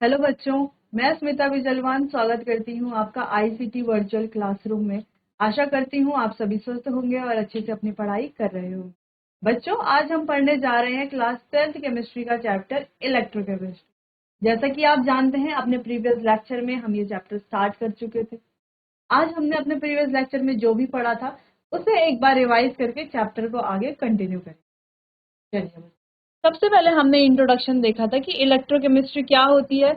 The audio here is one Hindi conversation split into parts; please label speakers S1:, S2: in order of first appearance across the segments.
S1: हेलो बच्चों, मैं स्मिता बिजलवान स्वागत करती हूँ आपका आईसीटी वर्चुअल क्लासरूम में। आशा करती हूँ आप सभी स्वस्थ होंगे और अच्छे से अपनी पढ़ाई कर रहे होंगे। बच्चों, आज हम पढ़ने जा रहे हैं क्लास 10th केमिस्ट्री का चैप्टर इलेक्ट्रोकेमिस्ट्री। जैसा कि आप जानते हैं, अपने प्रीवियस लेक्चर में हम ये चैप्टर स्टार्ट कर चुके थे। आज हमने अपने प्रीवियस लेक्चर में जो भी पढ़ा था उसे एक बार रिवाइज करके चैप्टर को आगे कंटिन्यू करें। चलिए, सबसे पहले हमने इंट्रोडक्शन देखा था कि इलेक्ट्रोकेमिस्ट्री क्या होती है,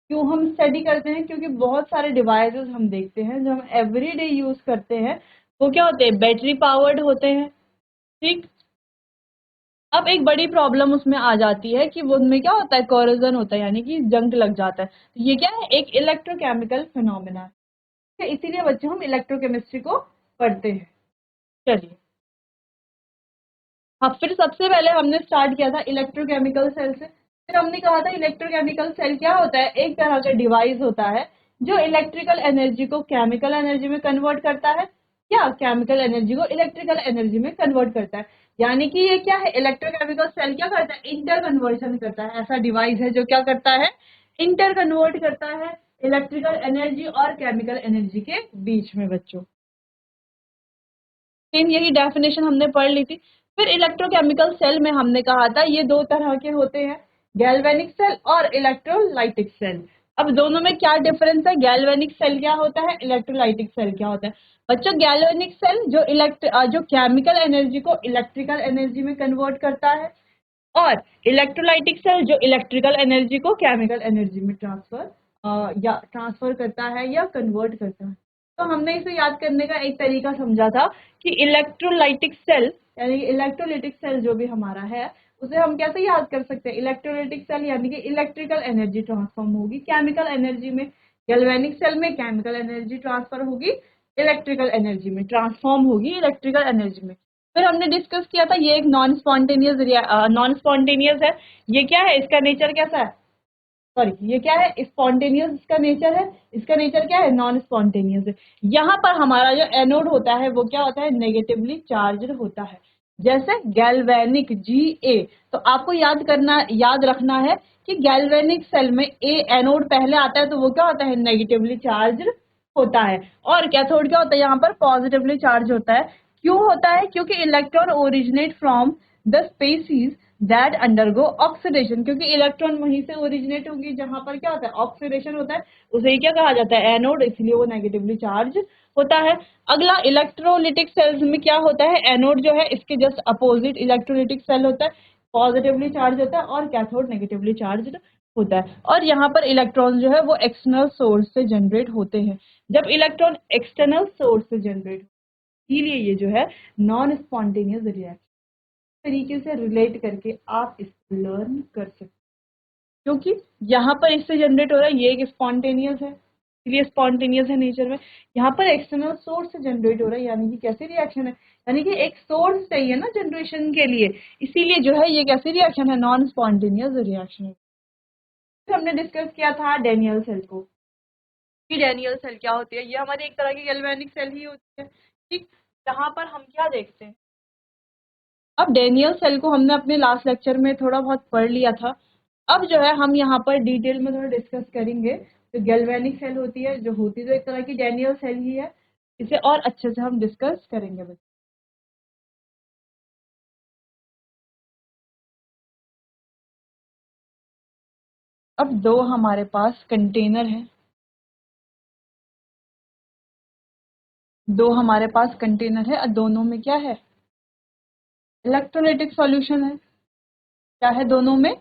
S1: क्यों हम स्टडी करते हैं। क्योंकि बहुत सारे डिवाइसेस हम देखते हैं जो हम एवरीडे यूज करते हैं, वो क्या होते हैं, बैटरी पावर्ड होते हैं। ठीक। अब एक बड़ी प्रॉब्लम उसमें आ जाती है कि वो उनमें क्या होता है, कोरोजन होता है, यानी कि जंग लग जाता है। तो ये क्या है, एक इलेक्ट्रोकेमिकल फिनोमेना है। तो इसीलिए बच्चों हम इलेक्ट्रोकेमिस्ट्री को पढ़ते हैं। चलिए, हाँ, फिर सबसे पहले हमने स्टार्ट किया था इलेक्ट्रोकेमिकल सेल से। फिर हमने कहा था इलेक्ट्रोकेमिकल सेल क्या होता है, एक तरह का डिवाइस होता है जो इलेक्ट्रिकल एनर्जी को केमिकल एनर्जी में कन्वर्ट करता है या केमिकल एनर्जी को इलेक्ट्रिकल एनर्जी में कन्वर्ट करता है। यानी कि ये क्या है, इलेक्ट्रोकेमिकल सेल क्या करता है, इंटर कन्वर्शन करता है। ऐसा डिवाइस है जो क्या करता है, इंटर कन्वर्ट करता है इलेक्ट्रिकल एनर्जी और केमिकल एनर्जी के बीच में। बच्चों, सेम यही डेफिनेशन हमने पढ़ ली थी। फिर इलेक्ट्रोकेमिकल सेल में हमने कहा था ये दो तरह के होते हैं, गैल्वेनिक सेल और इलेक्ट्रोलाइटिक सेल। अब दोनों में क्या डिफरेंस है, गैल्वेनिक सेल क्या होता है, इलेक्ट्रोलाइटिक सेल क्या होता है। बच्चों, गैल्वेनिक सेल जो केमिकल एनर्जी को इलेक्ट्रिकल एनर्जी में कन्वर्ट करता है, और इलेक्ट्रोलाइटिक सेल जो इलेक्ट्रिकल एनर्जी को केमिकल एनर्जी में ट्रांसफर करता है या कन्वर्ट करता है। तो हमने इसे याद करने का एक तरीका समझा था कि इलेक्ट्रोलाइटिक सेल यानी कि इलेक्ट्रोलाइटिक सेल जो भी हमारा है उसे हम कैसे याद कर सकते हैं, इलेक्ट्रोलाइटिक सेल यानी कि इलेक्ट्रिकल एनर्जी ट्रांसफॉर्म होगी केमिकल एनर्जी में, गैल्वेनिक सेल में केमिकल एनर्जी ट्रांसफर होगी इलेक्ट्रिकल एनर्जी में, ट्रांसफॉर्म होगी इलेक्ट्रिकल एनर्जी में। फिर हमने डिस्कस किया था ये एक नॉन स्पॉन्टेनियस है। ये क्या है, इसका नेचर कैसा है, सॉरी, ये क्या है, स्पॉन्टेनियस इसका नेचर है। इसका नेचर क्या है, नॉन स्पॉन्टेनियस है। यहाँ पर हमारा जो एनोड होता है वो क्या होता है, नेगेटिवली चार्ज होता है। जैसे गैल्वेनिक Ga, तो आपको याद रखना है कि गैल्वेनिक सेल में ए एनोड पहले आता है तो वो क्या होता है, नेगेटिवली चार्ज होता है। और कैथोड क्या होता है, यहाँ पर पॉजिटिवली चार्ज होता है। क्यों होता है, क्योंकि electron originate from the species that undergo oxidation. क्योंकि इलेक्ट्रॉन वहीं से ओरिजिनेट होंगी जहां पर क्या होता है, ऑक्सीडेशन होता है। उसे ही क्या कहा जाता है, एनोड, इसलिए वो नेगेटिवली चार्ज होता है। अगला, इलेक्ट्रोलिटिक सेल्स में क्या होता है, एनोड जो है इसके जस्ट अपोजिट इलेक्ट्रोलिटिक सेल होता है, पॉजिटिवली चार्ज होता है, और कैथोड नेगेटिवली चार्ज होता है। और यहाँ पर इलेक्ट्रॉन जो है वो एक्सटर्नल सोर्स से जनरेट होते हैं। जब इलेक्ट्रॉन एक्सटर्नल सोर्स से जनरेट, इसीलिए ये जो है नॉन स्पॉन्टेनियस रिएक्शन तरीके से रिलेट करके आप इसको लर्न कर सकते हैं। क्योंकि यहाँ पर इससे जनरेट हो रहा है, ये एक स्पॉन्टेनियस है, इसलिए स्पॉन्टेनियस है नेचर में। यहाँ पर एक्सटर्नल सोर्स से जनरेट हो रहा है, यानी कि कैसी रिएक्शन है, यानी कि एक सोर्स चाहिए ना जनरेशन के लिए, इसीलिए जो है ये कैसी रिएक्शन है, नॉन स्पॉन्टेनियस रिएक्शन है। फिर हमने डिस्कस किया था डेनियल सेल को, कि डेनियल सेल क्या होती है। ये हमारी एक तरह की गैल्वेनिक सेल ही होती है। ठीक। जहाँ पर हम क्या देखते हैं, अब डेनियल सेल को हमने अपने लास्ट लेक्चर में थोड़ा बहुत पढ़ लिया था। अब जो है हम यहाँ पर डिटेल में थोड़ा डिस्कस करेंगे। तो गैल्वेनिक सेल होती है, जो होती तो एक तरह की डेनियल सेल ही है, इसे और अच्छे से हम डिस्कस करेंगे बच्चों। अब दो हमारे पास कंटेनर है, और दोनों में क्या है, इलेक्ट्रोलाइटिक सॉल्यूशन है। क्या है दोनों में,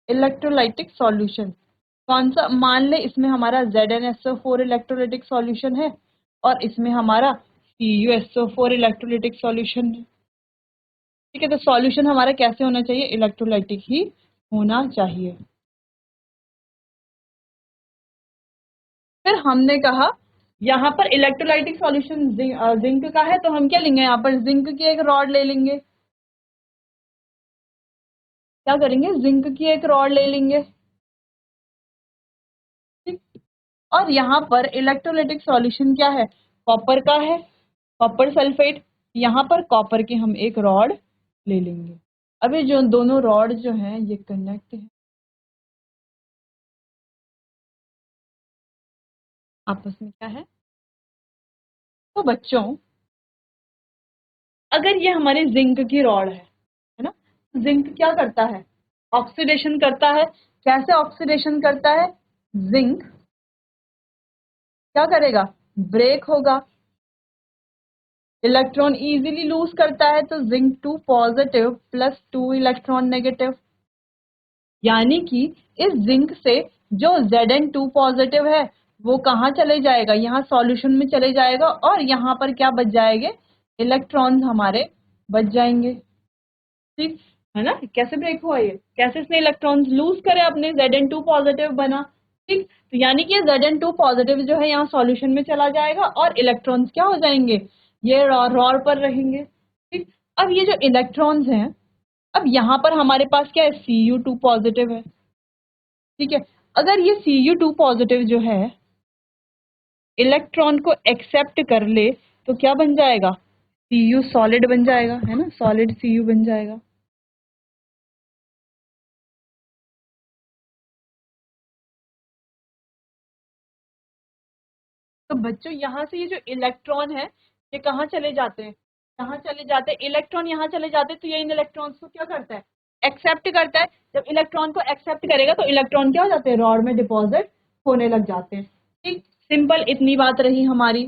S1: इलेक्ट्रोलाइटिक सॉल्यूशन। कौन सा, मान ले इसमें हमारा ZnSO4 इलेक्ट्रोलाइटिक सॉल्यूशन है और इसमें हमारा CuSO4 इलेक्ट्रोलाइटिक सॉल्यूशन है। ठीक है, तो सॉल्यूशन हमारा कैसे होना चाहिए, इलेक्ट्रोलाइटिक ही होना चाहिए। फिर हमने कहा यहाँ पर इलेक्ट्रोलाइटिक सॉल्यूशन जिंक का है, तो हम क्या लेंगे, यहाँ पर जिंक की एक रॉड ले लेंगे। क्या करेंगे, जिंक की एक रॉड ले लेंगे। ठीक। और यहाँ पर इलेक्ट्रोलाइटिक सॉल्यूशन क्या है, कॉपर का है, कॉपर सल्फेट। यहाँ पर कॉपर की हम एक रॉड ले लेंगे। अभी जो दोनों रॉड जो हैं ये कनेक्ट है, आपस में क्या है। तो बच्चों अगर ये हमारे जिंक की रॉड है ना, जिंक क्या करता है, ऑक्सीडेशन करता है। कैसे ऑक्सीडेशन करता है, जिंक क्या करेगा, ब्रेक होगा, इलेक्ट्रॉन इजीली लूज करता है, तो zinc 2 positive plus 2 electron negative. यानी कि इस जिंक से जो Zn2 पॉजिटिव है वो कहाँ चले जाएगा, यहाँ सॉल्यूशन में चले जाएगा, और यहाँ पर क्या बच जाएंगे, इलेक्ट्रॉन्स हमारे बच जाएंगे। ठीक है ना, कैसे ब्रेक हुआ, ये कैसे इसने इलेक्ट्रॉन्स लूज करे, अपने Zn2 पॉजिटिव बना। ठीक, तो यानी कि Zn2 पॉजिटिव जो है यहाँ सॉल्यूशन में चला जाएगा और इलेक्ट्रॉन्स क्या हो जाएंगे, ये रॉड पर रहेंगे। ठीक, अब ये जो इलेक्ट्रॉन्स हैं, अब यहाँ पर हमारे पास क्या है, Cu2 पॉजिटिव है। ठीक है, अगर ये Cu2 पॉजिटिव जो है इलेक्ट्रॉन को एक्सेप्ट कर ले तो क्या बन जाएगा, Cu सॉलिड बन जाएगा, है ना, सॉलिड Cu बन जाएगा। तो बच्चों यहाँ से ये जो इलेक्ट्रॉन है ये कहाँ चले जाते हैं, कहाँ चले जाते हैं, इलेक्ट्रॉन यहाँ चले जाते हैं, तो ये इन इलेक्ट्रॉन्स को क्या करता है, एक्सेप्ट करता है। जब इलेक्ट्रॉन को एक्सेप्ट करेगा तो इलेक्ट्रॉन क्या हो जाते हैं, रॉड में डिपॉजिट होने लग जाते हैं। ठीक, सिंपल इतनी बात रही हमारी।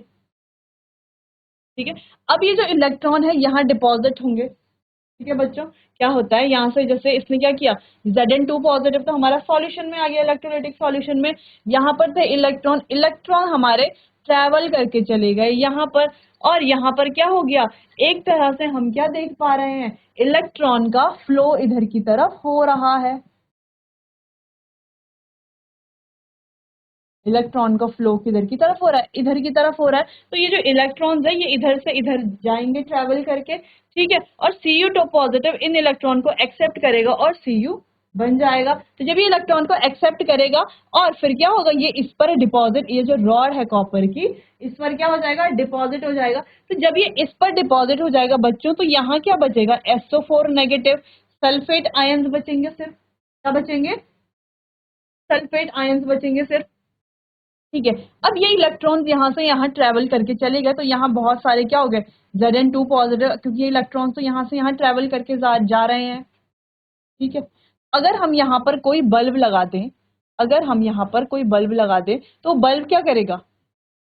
S1: ठीक है, अब ये जो इलेक्ट्रॉन है यहाँ डिपॉजिट होंगे। ठीक है बच्चों, क्या होता है यहाँ से, जैसे इसने क्या किया, Zn2 पॉजिटिव तो हमारा सॉल्यूशन में आ गया, इलेक्ट्रोलाइटिक सॉल्यूशन में, यहाँ पर थे इलेक्ट्रॉन, इलेक्ट्रॉन हमारे ट्रेवल करके चले गए यहाँ पर, और यहाँ पर क्या हो गया, एक तरह से हम क्या देख पा रहे हैं, इलेक्ट्रॉन का फ्लो इधर की तरफ हो रहा है, इलेक्ट्रॉन का फ्लो किधर की तरफ हो रहा है, इधर की तरफ हो रहा है। तो ये जो इलेक्ट्रॉन्स है ये इधर से इधर जाएंगे ट्रेवल करके। ठीक है, और Cu2 पॉजिटिव इन इलेक्ट्रॉन को एक्सेप्ट करेगा और Cu बन जाएगा। तो जब ये इलेक्ट्रॉन को एक्सेप्ट करेगा और फिर क्या होगा, ये इस पर डिपॉजिट, ये जो रॉड है कॉपर की, इस पर क्या हो जाएगा, डिपॉजिट हो जाएगा। तो जब ये इस पर डिपॉजिट हो जाएगा बच्चों, तो यहाँ क्या बचेगा, SO4 नेगेटिव, सल्फेट आयंस बचेंगे सिर्फ, क्या बचेंगे, सल्फेट आयंस बचेंगे सिर्फ। ठीक है, अब ये इलेक्ट्रॉन्स यहाँ से यहाँ ट्रेवल करके चले गए, तो यहाँ बहुत सारे क्या हो गए, Zn2 पॉजिटिव, क्योंकि ये इलेक्ट्रॉन्स तो यहाँ से यहाँ ट्रेवल करके जा रहे हैं। ठीक है, अगर हम यहाँ पर कोई बल्ब लगा दें, अगर हम यहाँ पर कोई बल्ब लगा दें तो बल्ब क्या करेगा,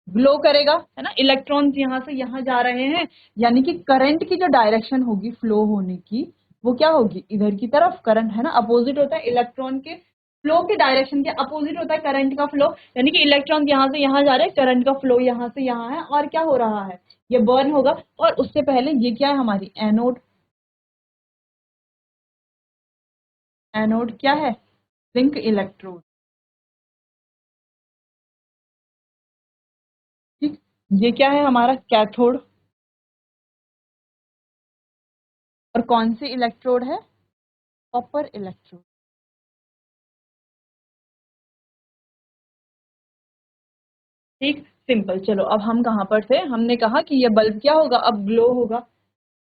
S1: ग्लो करेगा, है ना, इलेक्ट्रॉन्स यहाँ से यहाँ जा रहे हैं, यानी कि करंट की जो डायरेक्शन होगी फ्लो होने की, वो क्या होगी, इधर की तरफ, करंट है ना, अपोजिट होता है इलेक्ट्रॉन के फ्लो के डायरेक्शन के अपोजिट होता है करंट का फ्लो, यानी कि इलेक्ट्रॉन यहाँ से यहाँ जा रहे हैं, करंट का फ्लो यहाँ से यहाँ है, और क्या हो रहा है, ये बर्न होगा। और उससे पहले ये क्या है, हमारी एनोड, एनोड क्या है, जिंक इलेक्ट्रोड। ठीक, ये क्या है, हमारा कैथोड, और कौन सी इलेक्ट्रोड है, कॉपर इलेक्ट्रोड। ठीक, सिंपल। चलो अब हम कहाँ पर थे, हमने कहा कि ये बल्ब क्या होगा, अब ग्लो होगा।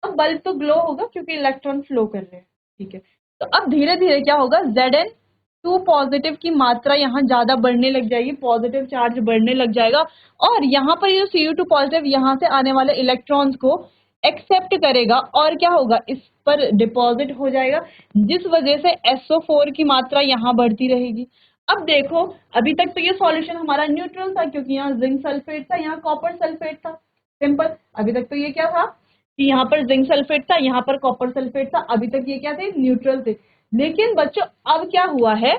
S1: अब बल्ब तो ग्लो होगा क्योंकि इलेक्ट्रॉन फ्लो कर रहे हैं। ठीक है, तो अब धीरे धीरे क्या होगा, Zn2 पॉजिटिव की मात्रा यहाँ ज्यादा बढ़ने लग जाएगी, पॉजिटिव चार्ज बढ़ने लग जाएगा, और यहाँ पर ये Cu2 पॉजिटिव यहाँ से आने वाले इलेक्ट्रॉन्स को एक्सेप्ट करेगा, और क्या होगा, इस पर डिपॉजिट हो जाएगा, जिस वजह से SO4 की मात्रा यहाँ बढ़ती रहेगी। अब देखो, अभी तक तो ये सॉल्यूशन हमारा न्यूट्रल था, क्योंकि यहाँ जिंक सल्फेट था, यहाँ कॉपर सल्फेट था। सिंपल, अभी तक तो ये क्या था कि यहाँ पर जिंक सल्फेट था, यहाँ पर कॉपर सल्फेट था, अभी तक ये क्या थे, न्यूट्रल थे। लेकिन बच्चों अब क्या हुआ है,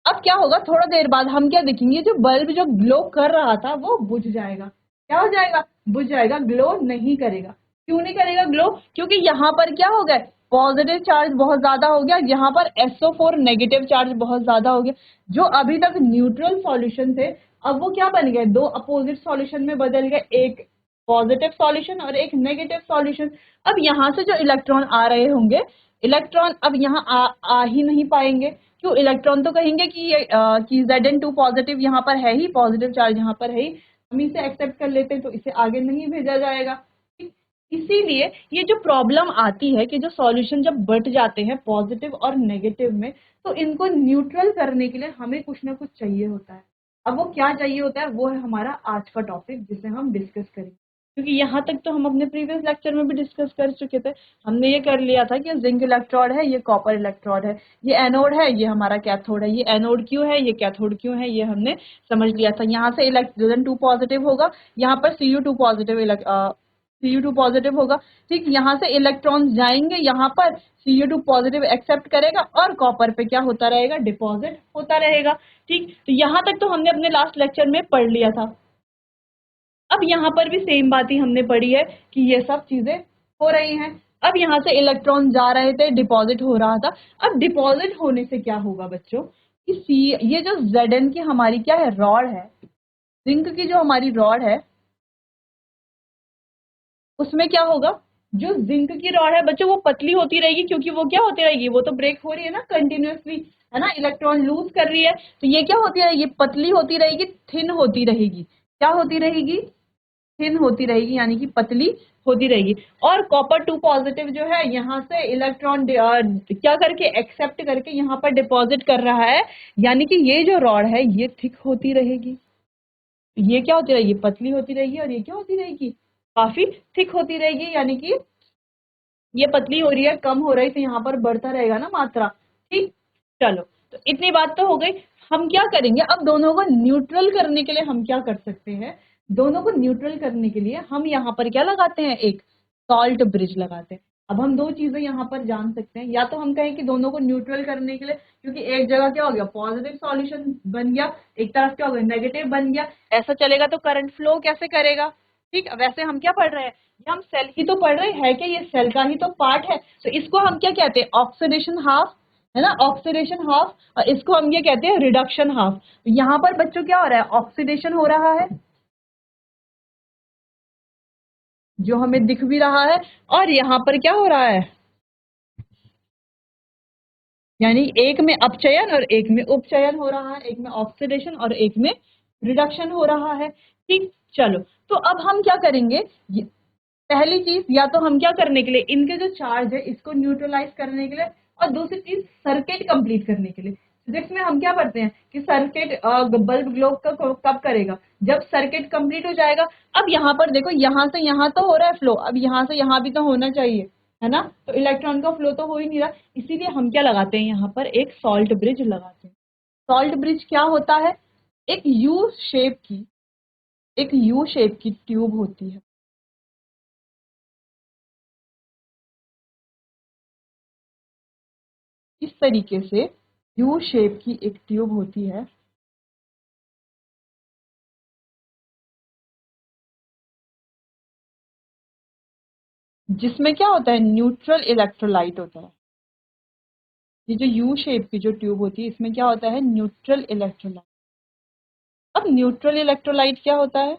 S1: अब क्या होगा, थोड़ा देर बाद हम क्या देखेंगे, जो बल्ब जो ग्लो कर रहा था वो बुझ जाएगा, क्या हो जाएगा, बुझ जाएगा, ग्लो नहीं करेगा। क्यों नहीं करेगा ग्लो, क्योंकि यहाँ पर क्या हो गया, पॉजिटिव चार्ज बहुत ज्यादा हो गया, यहाँ पर SO4 नेगेटिव चार्ज बहुत ज्यादा हो गया। जो अभी तक न्यूट्रल सॉल्यूशन थे, अब वो क्या बन गए, दो अपोजिट सॉल्यूशन में बदल गए, एक पॉजिटिव सॉल्यूशन और एक नेगेटिव सॉल्यूशन। अब यहाँ से जो इलेक्ट्रॉन आ रहे होंगे, इलेक्ट्रॉन अब यहाँ आ ही नहीं पाएंगे। क्यों, इलेक्ट्रॉन तो कहेंगे कि ये कि Zn2 पॉजिटिव यहाँ पर है ही, पॉजिटिव चार्ज यहाँ पर है ही, हम इसे एक्सेप्ट कर लेते हैं, तो इसे आगे नहीं भेजा जाएगा। ठीक? इसीलिए ये जो प्रॉब्लम आती है कि जो सॉल्यूशन जब बट जाते हैं पॉजिटिव और नेगेटिव में, तो इनको न्यूट्रल करने के लिए हमें कुछ ना कुछ चाहिए होता है। अब वो क्या चाहिए होता है, वो है हमारा आज का टॉपिक जिसे हम डिस्कस करेंगे, क्योंकि यहाँ तक तो हम अपने प्रीवियस लेक्चर में भी डिस्कस कर चुके थे। हमने ये कर लिया था कि जिंक इलेक्ट्रोड है, ये कॉपर इलेक्ट्रोड है, ये एनोड है, ये हमारा कैथोड है, ये एनोड क्यों है, ये कैथोड क्यों है, ये हमने समझ लिया था। यहाँ से इलेक्ट्रॉन 2 पॉजिटिव होगा, यहाँ पर Cu2 पॉजिटिव Cu2 पॉजिटिव होगा, ठीक। यहाँ से इलेक्ट्रॉन जाएंगे, यहाँ पर Cu2 पॉजिटिव एक्सेप्ट करेगा और कॉपर पे क्या होता रहेगा, डिपॉजिट होता रहेगा, ठीक। तो यहाँ तक तो हमने अपने लास्ट लेक्चर में पढ़ लिया था। अब यहाँ पर भी सेम बात ही हमने पढ़ी है कि ये सब चीजें हो रही हैं। अब यहाँ से इलेक्ट्रॉन जा रहे थे, डिपॉजिट हो रहा था। अब डिपॉजिट होने से क्या होगा बच्चों कि ये जो Zn की हमारी क्या है, रॉड है, जिंक की जो हमारी रॉड है, उसमें क्या होगा, जो जिंक की रॉड है बच्चों वो पतली होती रहेगी, क्योंकि वो क्या होती रहेगी, वो तो ब्रेक हो रही है ना कंटिन्यूअसली, है ना, इलेक्ट्रॉन लूज कर रही है, तो ये क्या होती रहेगी, पतली होती रहेगी, थिन होती रहेगी। क्या होती रहेगी, थिन होती रहेगी, यानी कि पतली होती रहेगी। और कॉपर 2 पॉजिटिव जो है यहाँ से इलेक्ट्रॉन क्या करके एक्सेप्ट करके यहाँ पर डिपॉजिट कर रहा है, यानी कि ये जो रॉड है ये थिक होती रहेगी, ये क्या होती रहेगी, पतली होती रहेगी, और ये क्या होती रहेगी, काफी थिक होती रहेगी, यानी कि ये पतली हो रही है, कम हो रही है, तो यहाँ पर बढ़ता रहेगा ना मात्रा, ठीक। चलो, तो इतनी बात तो हो गई। हम क्या करेंगे, अब दोनों को न्यूट्रल करने के लिए हम क्या कर सकते हैं, दोनों को न्यूट्रल करने के लिए हम यहाँ पर क्या लगाते हैं, एक सॉल्ट ब्रिज लगाते हैं। अब हम दो चीजें यहाँ पर जान सकते हैं, या तो हम कहें कि दोनों को न्यूट्रल करने के लिए, क्योंकि एक जगह क्या हो गया, पॉजिटिव सॉल्यूशन बन गया, एक तरफ क्या हो गया, नेगेटिव बन गया, ऐसा चलेगा तो करंट फ्लो कैसे करेगा, ठीक। वैसे हम क्या पढ़ रहे हैं, ये हम सेल ही तो पढ़ रहे हैं, क्या ये सेल का ही तो पार्ट है, तो इसको हम क्या कहते हैं, ऑक्सीडेशन हाफ, है ना, ऑक्सीडेशन हाफ, और इसको हम ये कहते हैं रिडक्शन हाफ। यहाँ पर बच्चों क्या हो रहा है, ऑक्सीडेशन हो रहा है, जो हमें दिख भी रहा है, और यहाँ पर क्या हो रहा है, यानी एक में अपचयन और एक में उपचयन हो रहा है, एक में ऑक्सीडेशन और एक में रिडक्शन हो रहा है, ठीक। चलो, तो अब हम क्या करेंगे, पहली चीज, या तो हम क्या करने के लिए, इनके जो चार्ज है इसको न्यूट्रलाइज करने के लिए, और दूसरी चीज सर्किट कंप्लीट करने के लिए। फिजिक्स में हम क्या पढ़ते हैं कि सर्किट बल्ब ग्लो का कब करेगा, जब सर्किट कंप्लीट हो जाएगा। अब यहाँ पर देखो, यहाँ से यहाँ तो हो रहा है फ्लो, अब यहाँ से यहाँ भी तो होना चाहिए, है ना, तो इलेक्ट्रॉन का फ्लो तो हो ही नहीं रहा, इसीलिए हम क्या लगाते हैं, यहाँ पर एक सॉल्ट ब्रिज लगाते हैं। सॉल्ट ब्रिज क्या होता है, एक यू शेप की ट्यूब होती है, इस तरीके से यू शेप की एक ट्यूब होती है, जिसमें क्या होता है, न्यूट्रल इलेक्ट्रोलाइट होता है। ये जो यू शेप की जो ट्यूब होती है, इसमें क्या होता है, न्यूट्रल इलेक्ट्रोलाइट। अब न्यूट्रल इलेक्ट्रोलाइट क्या होता है,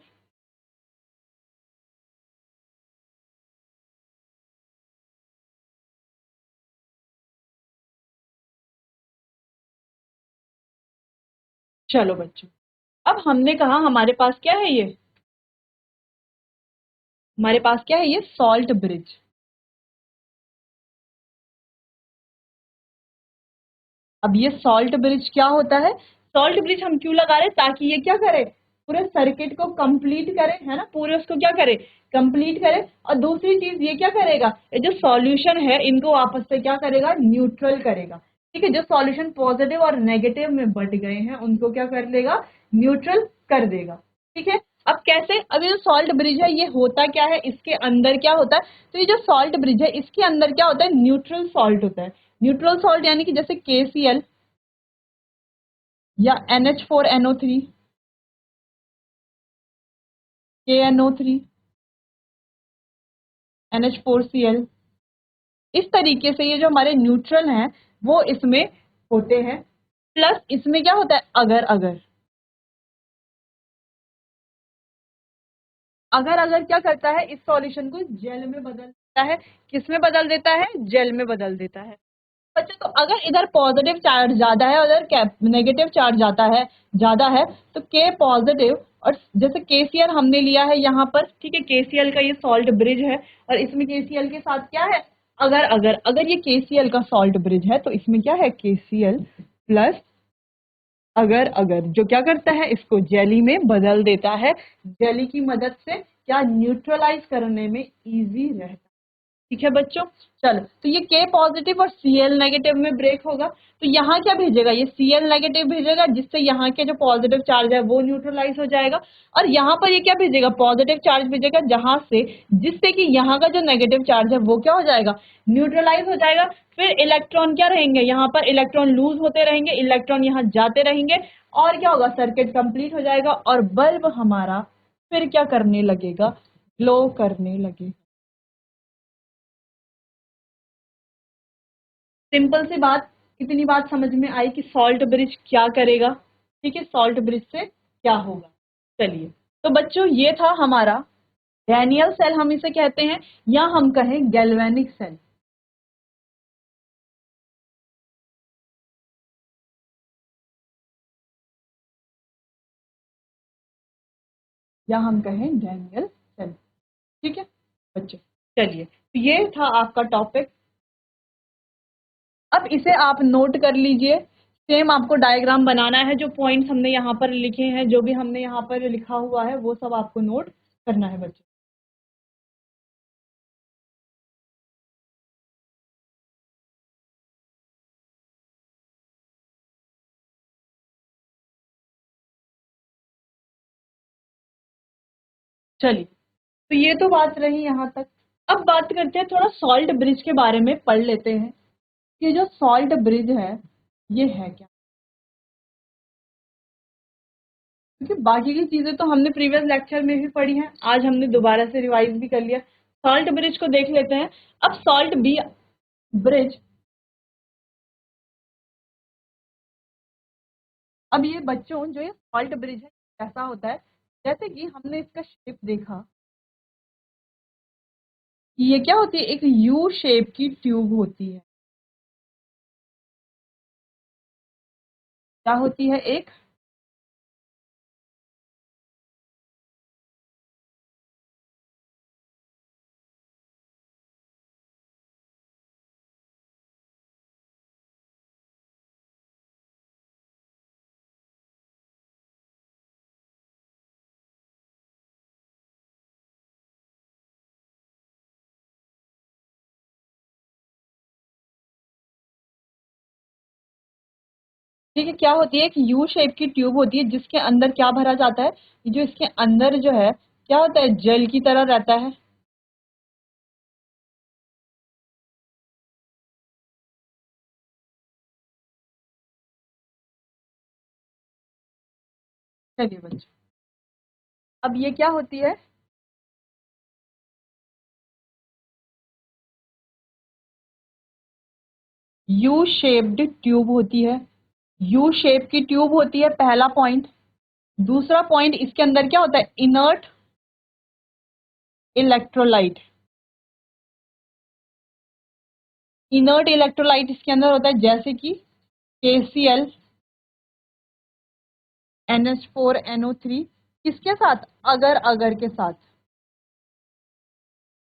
S1: चलो बच्चों, अब हमने कहा हमारे पास क्या है, ये हमारे पास क्या है, ये सॉल्ट ब्रिज। अब ये सॉल्ट ब्रिज क्या होता है, सॉल्ट ब्रिज हम क्यों लगा रहे हैं, ताकि ये क्या करे, पूरे सर्किट को कंप्लीट करे, है ना, पूरे उसको क्या करे, कंप्लीट करे। और दूसरी चीज ये क्या करेगा, ये जो सॉल्यूशन है इनको आपस में क्या करेगा, न्यूट्रल करेगा, ठीक है। जो सॉल्यूशन पॉजिटिव और नेगेटिव में बट गए हैं उनको क्या कर लेगा, न्यूट्रल कर देगा, ठीक है। अब कैसे, अब ये जो सॉल्ट ब्रिज है ये होता क्या है, इसके अंदर क्या होता है, तो ये जो सॉल्ट ब्रिज है इसके अंदर क्या होता है, न्यूट्रल सॉल्ट होता है। न्यूट्रल सॉल्ट यानी कि जैसे KCl या NH4NO3, KNO3, NH4Cl, इस तरीके से ये जो हमारे न्यूट्रल हैं वो इसमें होते हैं। प्लस इसमें क्या होता है, अगर अगर अगर अगर क्या करता है, इस सॉल्यूशन को जेल में बदल देता है, किस में बदल देता है, जेल में बदल देता है। बच्चों, तो अगर इधर पॉजिटिव चार्ज ज्यादा है और इधर नेगेटिव चार्ज जाता है ज्यादा है, तो K पॉजिटिव, और जैसे KCl हमने लिया है यहाँ पर, ठीक है, KCl का ये सॉल्ट ब्रिज है, और इसमें KCl के साथ क्या है, अगर अगर अगर ये KCl का सॉल्ट ब्रिज है तो इसमें क्या है, KCl प्लस अगर अगर जो क्या करता है, इसको जेली में बदल देता है। जेली की मदद से क्या न्यूट्रलाइज करने में इजी रहता है। ठीक है बच्चों, चलो तो ये K पॉजिटिव और Cl नेगेटिव में ब्रेक होगा, तो यहाँ क्या भेजेगा, ये Cl नेगेटिव भेजेगा, जिससे यहाँ के जो पॉजिटिव चार्ज है वो न्यूट्रलाइज हो जाएगा। और यहाँ पर ये क्या भेजेगा, पॉजिटिव चार्ज भेजेगा, जहां से जिससे कि यहाँ का जो नेगेटिव चार्ज है वो क्या हो जाएगा, न्यूट्रलाइज हो जाएगा। फिर इलेक्ट्रॉन क्या रहेंगे, यहाँ पर इलेक्ट्रॉन लूज होते रहेंगे, इलेक्ट्रॉन यहाँ जाते रहेंगे, और क्या होगा, सर्किट कंप्लीट हो जाएगा और बल्ब हमारा फिर क्या करने लगेगा, ग्लो करने लगेगा। सिंपल सी बात, इतनी बात समझ में आई कि सॉल्ट ब्रिज क्या करेगा। ठीक है, सॉल्ट ब्रिज से क्या होगा। चलिए, तो बच्चों ये था हमारा डैनियल सेल हम इसे कहते हैं, या हम कहें गैल्वेनिक सेल, या हम कहें डैनियल सेल। ठीक है बच्चों, चलिए तो ये था आपका टॉपिक। अब इसे आप नोट कर लीजिए। सेम आपको डायग्राम बनाना है, जो पॉइंट्स हमने यहाँ पर लिखे हैं, जो भी हमने यहाँ पर लिखा हुआ है वो सब आपको नोट करना है बच्चों। चलिए, तो ये तो बात रही यहाँ तक। अब बात करते हैं, थोड़ा सॉल्ट ब्रिज के बारे में पढ़ लेते हैं। ये जो सॉल्ट ब्रिज है ये है क्या, क्योंकि बाकी की चीजें तो हमने प्रीवियस लेक्चर में भी पढ़ी हैं, आज हमने दोबारा से रिवाइज भी कर लिया। सॉल्ट ब्रिज को देख लेते हैं। अब सॉल्ट बी ब्रिज, अब ये बच्चों जो ये सॉल्ट ब्रिज है ऐसा होता है, जैसे कि हमने इसका शेप देखा कि ये क्या होती है, एक यू शेप की ट्यूब होती है। क्या होती है, एक, ठीक है, क्या होती है, एक यू शेप की ट्यूब होती है, जिसके अंदर क्या भरा जाता है, जो इसके अंदर जो है क्या होता है, जेल की तरह रहता है। चलिए बच्चों, अब ये क्या होती है, यू शेप्ड ट्यूब होती है। यू शेप की ट्यूब होती है, पहला पॉइंट। दूसरा पॉइंट, इसके अंदर क्या होता है, इनर्ट इलेक्ट्रोलाइट। इनर्ट इलेक्ट्रोलाइट इसके अंदर होता है, जैसे कि KCl, NH4NO3, किसके साथ, अगर अगर के साथ,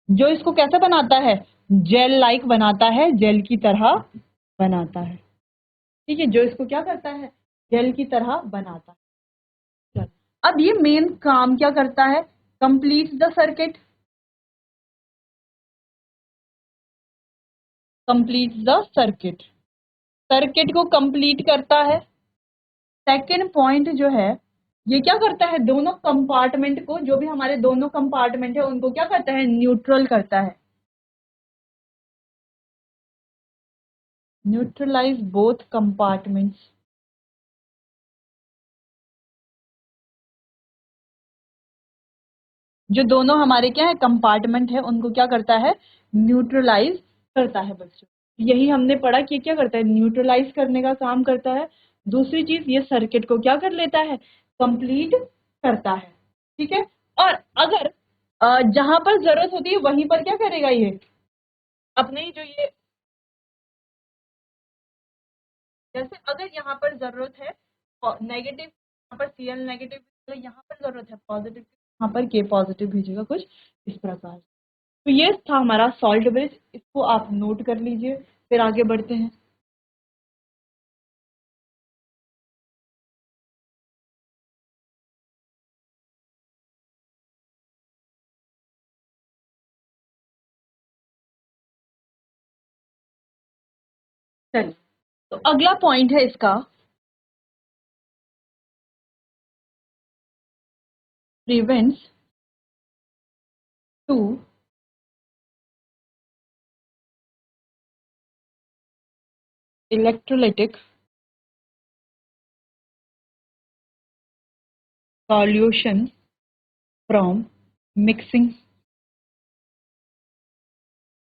S1: जो इसको कैसे बनाता है, जेल लाइक बनाता है, जेल की तरह बनाता है। ठीक है, जो इसको क्या करता है, जेल की तरह बनाता है। चलो, अब ये मेन काम क्या करता है, complete the circuit, complete the circuit, circuit को कंप्लीट करता है। सेकेंड पॉइंट जो है, ये क्या करता है, दोनों कंपार्टमेंट को, जो भी हमारे दोनों कंपार्टमेंट है उनको क्या करता है, न्यूट्रल करता है, न्यूट्रलाइज बोथ कंपार्टमेंट्स। जो दोनों हमारे क्या है, कंपार्टमेंट है, उनको क्या करता है, न्यूट्रलाइज करता है बच्चों। यही हमने पढ़ा कि क्या करता है, न्यूट्रलाइज करने का काम करता है। दूसरी चीज, ये सर्किट को क्या कर लेता है, कंप्लीट करता है। ठीक है, और अगर जहां पर जरूरत होती है वहीं पर क्या करेगा ये, अपने ही जो ये, जैसे अगर यहाँ पर जरूरत है नेगेटिव, यहाँ पर Cl नेगेटिव, यहाँ पर जरूरत है पॉजिटिव, यहाँ पर K पॉजिटिव भेजेगा, कुछ इस प्रकार। तो ये था हमारा सॉल्ट ब्रिज, इसको आप नोट कर लीजिए, फिर आगे बढ़ते हैं। चलिए, तो अगला पॉइंट है इसका, prevents to electrolytic solution from mixing.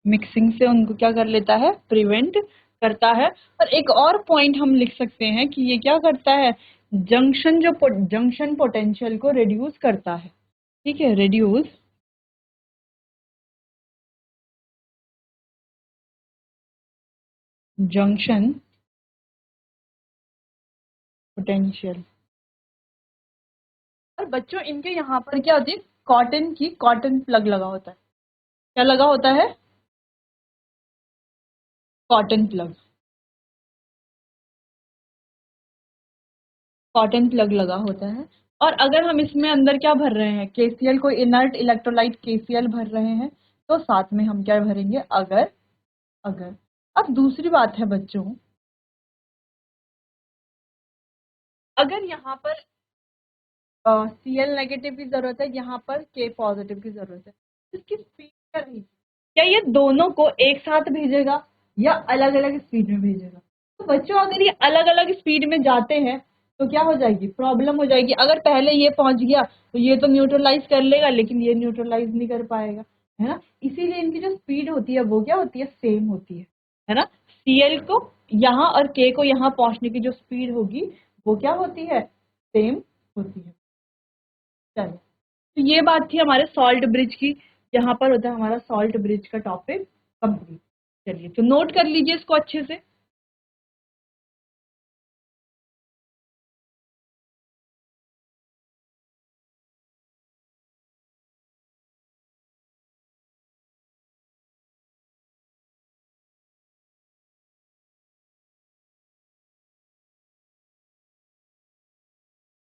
S1: Mixing से उनको क्या कर लेता है, प्रिवेंट करता है। और एक और पॉइंट हम लिख सकते हैं कि ये क्या करता है, जंक्शन पोटेंशियल को रिड्यूस करता है। ठीक है, रिड्यूस जंक्शन पोटेंशियल। और बच्चों इनके यहाँ पर क्या होती है, कॉटन प्लग लगा होता है। क्या लगा होता है, कॉटन प्लग। कॉटन प्लग लगा होता है। और अगर हम इसमें अंदर क्या भर रहे हैं, केसीएल, कोई इनर्ट इलेक्ट्रोलाइट केसीएल भर रहे हैं, तो साथ में हम क्या भरेंगे, अगर। अगर अब दूसरी बात है बच्चों, अगर यहाँ पर सीएल नेगेटिव की जरूरत है, यहाँ पर के पॉजिटिव की जरूरत है, तो इसकी स्पीड क्या रहेगी, क्या ये दोनों को एक साथ भेजेगा या अलग अलग स्पीड में भेजेगा। तो बच्चों अगर ये अलग अलग स्पीड में जाते हैं तो क्या हो जाएगी, प्रॉब्लम हो जाएगी। अगर पहले ये पहुंच गया तो ये तो न्यूट्रलाइज कर लेगा, लेकिन ये न्यूट्रलाइज नहीं कर पाएगा, है ना। इसीलिए इनकी जो स्पीड होती है वो क्या होती है, सेम होती है ना। सीएल को यहाँ और के को यहाँ पहुंचने की जो स्पीड होगी वो क्या होती है, सेम होती है। चलो, तो ये बात थी हमारे सॉल्ट ब्रिज की। यहाँ पर होता है हमारा सॉल्ट ब्रिज का टॉपिक कंप्लीट। चलिए, तो नोट कर लीजिए इसको अच्छे से।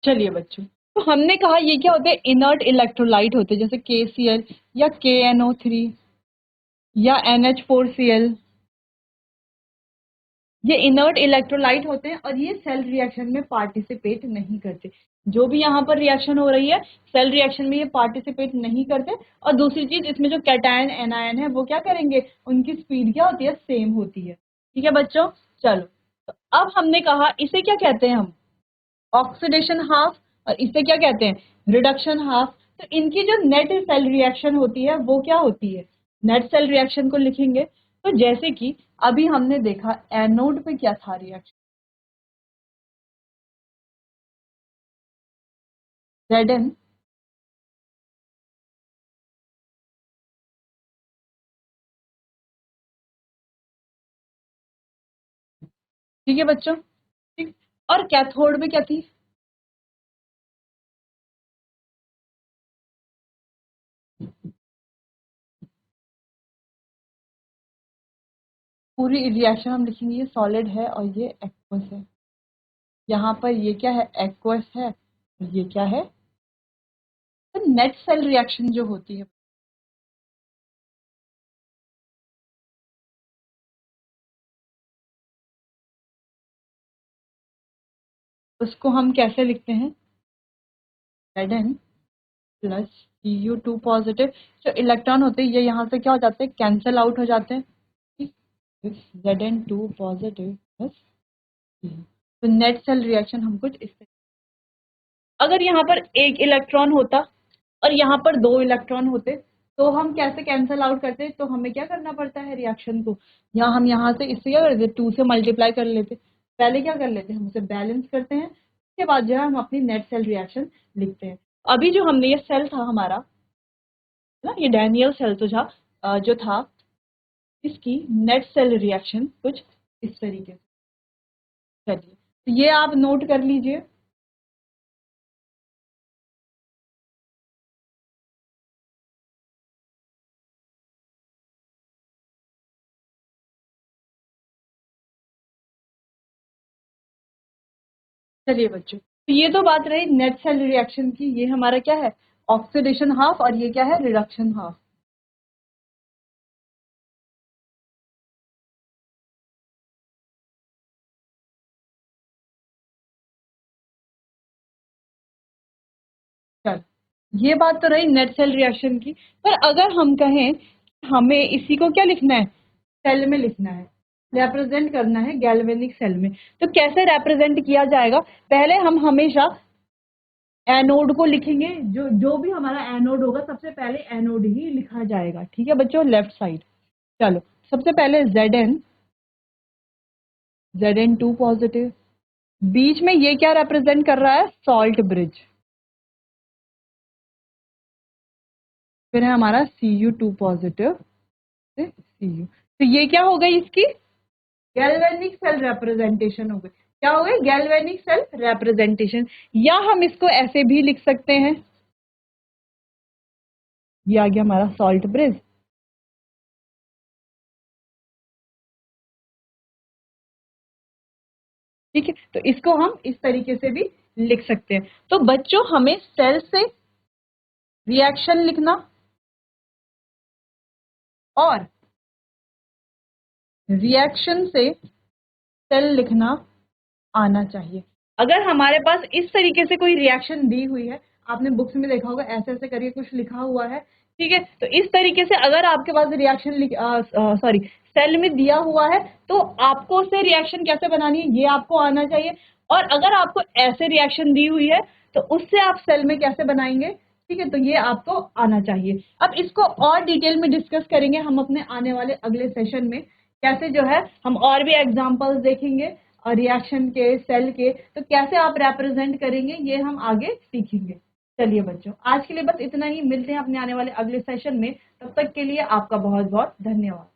S1: चलिए बच्चों, तो हमने कहा ये क्या होते हैं, इनर्ट इलेक्ट्रोलाइट होते हैं, जैसे KCl या KNO3 या NH4Cl। ये इनर्ट इलेक्ट्रोलाइट होते हैं और ये सेल रिएक्शन में पार्टिसिपेट नहीं करते। जो भी यहाँ पर रिएक्शन हो रही है, सेल रिएक्शन में ये पार्टिसिपेट नहीं करते। और दूसरी चीज, इसमें जो कैटायन एनायन है वो क्या करेंगे, उनकी स्पीड क्या होती है, सेम होती है। ठीक है बच्चों। चलो, तो अब हमने कहा इसे क्या कहते हैं हम, ऑक्सीडेशन हाफ, और इसे क्या कहते हैं, रिडक्शन हाफ। तो इनकी जो नेट सेल रिएक्शन होती है वो क्या होती है, नेट सेल रिएक्शन को लिखेंगे। तो जैसे कि अभी हमने देखा एनोड पे क्या था रिएक्शन, Zn। ठीक है बच्चों, ठीक। और कैथोड में क्या थी, पूरी रिएक्शन हम लिखेंगे, ये सॉलिड है और ये एक्वस है। यहाँ पर ये क्या है, एक्वस है, और ये क्या है। तो नेट सेल रिएक्शन जो होती है उसको हम कैसे लिखते हैं, Zn प्लस Cu2 पॉजिटिव। जो इलेक्ट्रॉन होते हैं ये यहाँ से क्या हो जाते हैं, कैंसल आउट हो जाते हैं। ठीक, Zn2 पॉजिटिव प्लस Cu। तो नेट सेल रिएक्शन हम कुछ इस तरह, अगर यहाँ पर एक इलेक्ट्रॉन होता और यहाँ पर दो इलेक्ट्रॉन होते तो हम कैसे कैंसल आउट करते, तो हमें क्या करना पड़ता है रिएक्शन को, या हम यहाँ से इससे क्या करते, 2 से मल्टीप्लाई कर लेते। पहले क्या कर लेते हैं, हम उसे बैलेंस करते हैं, उसके बाद जो है हम अपनी नेट सेल रिएक्शन लिखते हैं। अभी जो हमने ये सेल था हमारा, है ना, ये डैनियल सेल तो था, जो था, इसकी नेट सेल रिएक्शन कुछ इस तरीके से। चलिए, तो ये आप नोट कर लीजिए। चलिए बच्चों, तो ये तो बात रही नेट सेल रिएक्शन की, ये हमारा क्या है, ऑक्सीडेशन हाफ, और ये क्या है, रिडक्शन हाफ। ये बात तो रही नेट सेल रिएक्शन की। पर अगर हम कहें हमें इसी को क्या लिखना है, सेल में लिखना है, रिप्रेजेंट करना है गैल्वेनिक सेल में, तो कैसे रिप्रेजेंट किया जाएगा? पहले हम हमेशा एनोड को लिखेंगे, जो जो भी हमारा एनोड होगा सबसे पहले एनोड ही लिखा जाएगा, ठीक है बच्चों, लेफ्ट साइड। चलो सबसे पहले Zn2 पॉजिटिव, बीच में ये क्या रिप्रेजेंट कर रहा है, सॉल्ट ब्रिज। फिर है हमारा Cu2 पॉजिटिव से Cu, तो ये क्या हो गई इसकी गैल्वेनिक सेल रिप्रेजेंटेशन हो गई। क्या हो गई, गैल्वेनिक सेल रिप्रेजेंटेशन। या हम इसको ऐसे भी लिख सकते हैं, ये आ गया हमारा सॉल्ट ब्रिज। ठीक है, तो इसको हम इस तरीके से भी लिख सकते हैं। तो बच्चों हमें सेल से रिएक्शन लिखना और रिएक्शन से सेल लिखना आना चाहिए। अगर हमारे पास इस तरीके से कोई रिएक्शन दी हुई है, आपने बुक्स में देखा होगा ऐसे ऐसे करके कुछ लिखा हुआ है, ठीक है, तो इस तरीके से अगर आपके पास रिएक्शन सॉरी सेल में दिया हुआ है, तो आपको उससे रिएक्शन कैसे बनानी है ये आपको आना चाहिए। और अगर आपको ऐसे रिएक्शन दी हुई है तो उससे आप सेल में कैसे बनाएंगे, ठीक है, तो ये आपको आना चाहिए। अब इसको और डिटेल में डिस्कस करेंगे हम अपने आने वाले अगले सेशन में, कैसे जो है हम और भी एग्जांपल्स देखेंगे और रिएक्शन के, सेल के, तो कैसे आप रिप्रेजेंट करेंगे ये हम आगे सीखेंगे। चलिए बच्चों, आज के लिए बस इतना ही, मिलते हैं अपने आने वाले अगले सेशन में, तब तक के लिए आपका बहुत बहुत धन्यवाद।